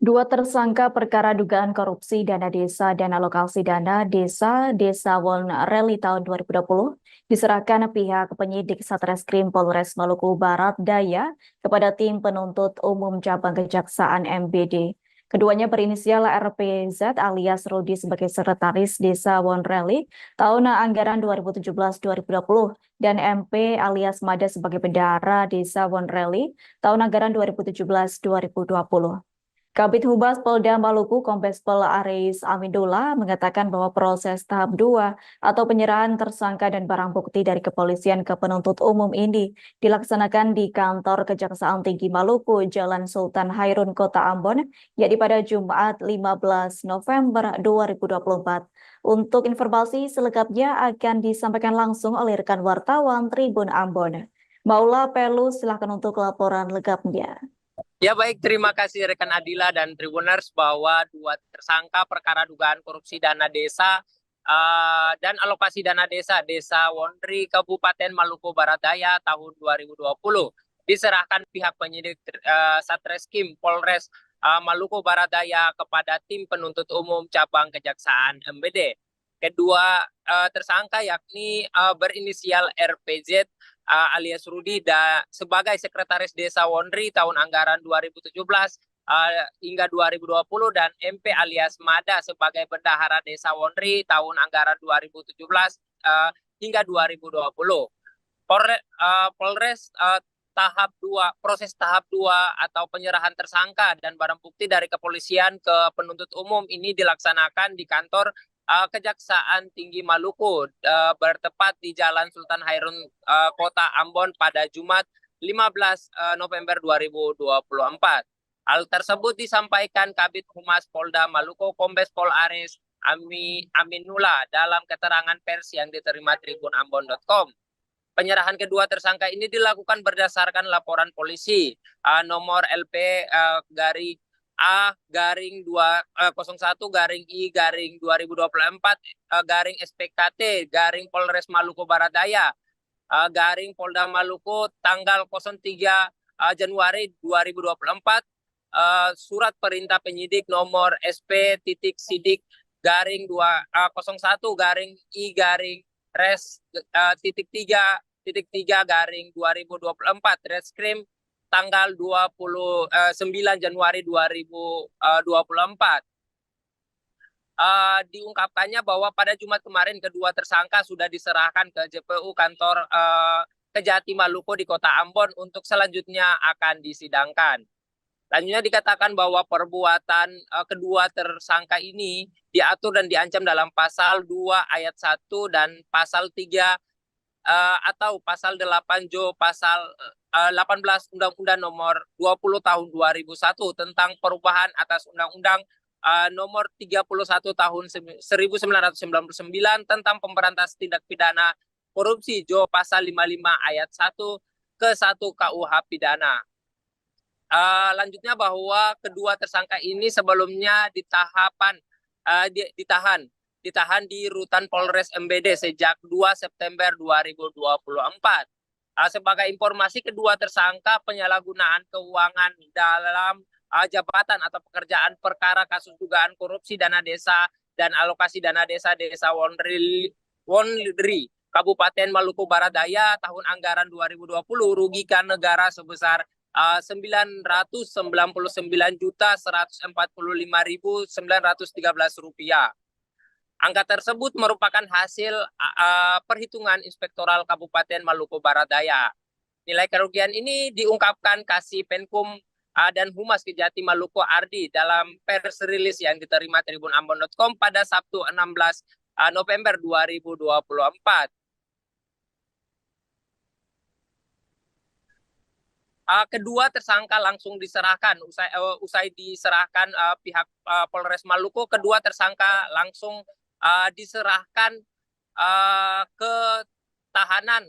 Dua tersangka perkara dugaan korupsi dana desa dan alokasi dana desa Desa Won Rally tahun 2020 diserahkan pihak penyidik Satreskrim Polres Maluku Barat Daya kepada tim penuntut umum cabang Kejaksaan MBD. Keduanya berinisial RPZ alias Rudi sebagai sekretaris Desa Won Rally tahun anggaran 2017-2020 dan MP alias Mada sebagai bendahara Desa Won Rally tahun anggaran 2017-2020. Kabid Humas Polda Maluku Kombes Pol Aris Aminullah mengatakan bahwa proses tahap 2 atau penyerahan tersangka dan barang bukti dari kepolisian ke penuntut umum ini dilaksanakan di kantor Kejaksaan Tinggi Maluku, Jalan Sultan Hairun, Kota Ambon, yakni pada Jumat 15 November 2024. Untuk informasi selengkapnya akan disampaikan langsung oleh rekan wartawan Tribun Ambon. Maula Pelu, silakan untuk laporan lengkapnya. Ya baik, terima kasih rekan Adila dan Tribuners bahwa dua tersangka perkara dugaan korupsi dana desa dan alokasi dana Desa Wonri Kabupaten Maluku Barat Daya tahun 2020 diserahkan pihak penyidik Satreskrim Polres Maluku Barat Daya kepada tim penuntut umum cabang Kejaksaan MBD. Kedua tersangka yakni berinisial RPZ alias Rudi sebagai sekretaris Desa Wonri tahun anggaran 2017 hingga 2020 dan MP alias Mada sebagai bendahara Desa Wonri tahun anggaran 2017 hingga 2020. Polres proses tahap 2 atau penyerahan tersangka dan barang bukti dari kepolisian ke penuntut umum ini dilaksanakan di kantor Kejaksaan Tinggi Maluku bertepat di Jalan Sultan Hairun, Kota Ambon pada Jumat 15 November 2024. Hal tersebut disampaikan Kabid Humas Polda Maluku Kombes Pol Aris Aminullah dalam keterangan pers yang diterima tribunambon.com. Penyerahan kedua tersangka ini dilakukan berdasarkan laporan polisi nomor LP garing A garing 201 garing I garing 2024 garing SPKT garing Polres Maluku Barat Daya garing Polda Maluku tanggal 03 Januari 2024 surat perintah penyidik nomor SP titik sidik garing 201 garing I garing res titik 3 garing 2024 Reskrim tanggal 29 Januari 2024. Diungkapkannya bahwa pada Jumat kemarin kedua tersangka sudah diserahkan ke JPU kantor Kejati Maluku di Kota Ambon untuk selanjutnya akan disidangkan. Selanjutnya dikatakan bahwa perbuatan kedua tersangka ini diatur dan diancam dalam pasal 2 ayat 1 dan pasal 3 atau pasal 8 Jo pasal 18 Undang-Undang nomor 20 tahun 2001 tentang perubahan atas Undang-Undang nomor 31 tahun 1999 tentang pemberantasan tindak pidana korupsi Jo pasal 55 ayat 1 ke 1 KUH pidana. Lanjutnya bahwa kedua tersangka ini sebelumnya ditahan di Rutan Polres MBD sejak 2 September 2024. Sebagai informasi, kedua tersangka penyalahgunaan keuangan dalam jabatan atau pekerjaan perkara kasus dugaan korupsi dana desa dan alokasi dana Desa Wonri Kabupaten Maluku Barat Daya tahun anggaran 2020 rugikan negara sebesar 999.145.913 rupiah. Angka tersebut merupakan hasil perhitungan Inspektoral Kabupaten Maluku Barat Daya. Nilai kerugian ini diungkapkan Kasih Penkum dan Humas Kejati Maluku Ardi dalam pers rilis yang diterima tribunambon.com pada Sabtu 16 November 2024. Kedua tersangka langsung diserahkan usai diserahkan pihak Polres Maluku. Kedua tersangka langsung diserahkan ke tahanan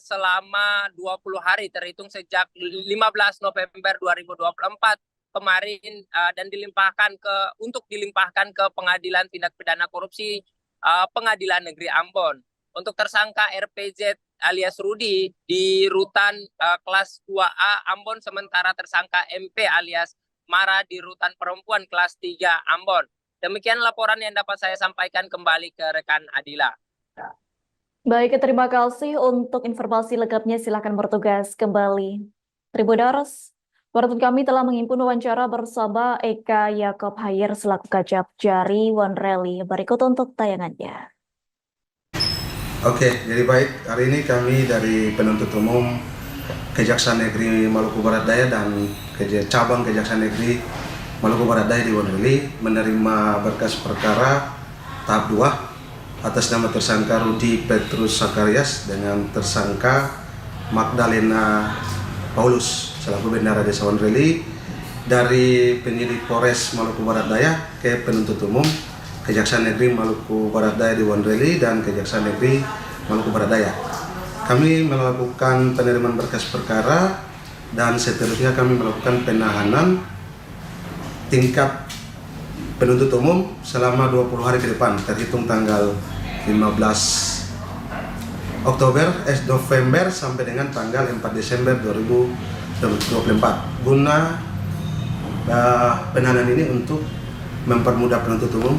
selama 20 hari terhitung sejak 15 November 2024 kemarin dan untuk dilimpahkan ke Pengadilan Tindak Pidana Korupsi Pengadilan Negeri Ambon. Untuk tersangka RPZ alias Rudi di rutan kelas 2A Ambon, sementara tersangka MP alias Mara di Rutan Perempuan kelas 3 Ambon. Demikian laporan yang dapat saya sampaikan, kembali ke rekan Adila. Baik, terima kasih. Untuk informasi lengkapnya silakan bertugas kembali. Tribuners, wartawan kami telah menghimpun wawancara bersama Eka Yakob Hayer selaku Kajab Jari One Rally. Berikut untuk tayangannya. Oke, jadi baik. Hari ini kami dari penuntut umum Kejaksaan Negeri Maluku Barat Daya dan cabang Kejaksaan Negeri Maluku Barat Daya di Wonogiri menerima berkas perkara tahap 2 atas nama tersangka Rudi Petrus Sakarias dengan tersangka Magdalena Paulus selaku bendahara Desa Wonogiri dari penyidik Polres Maluku Barat Daya ke penuntut umum Kejaksaan Negeri Maluku Barat Daya di Wonogiri dan Kejaksaan Negeri Maluku Barat Daya. Kami melakukan penerimaan berkas perkara dan seterusnya kami melakukan penahanan tingkat penuntut umum selama 20 hari ke depan terhitung tanggal 15 November sampai dengan tanggal 4 Desember 2024 guna penahanan ini untuk mempermudah penuntut umum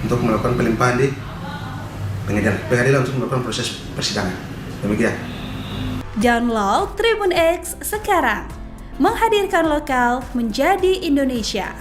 untuk melakukan pelimpahan di pengadilan untuk melakukan proses persidangan. Demikian. Download Tribun X sekarang, menghadirkan lokal menjadi Indonesia.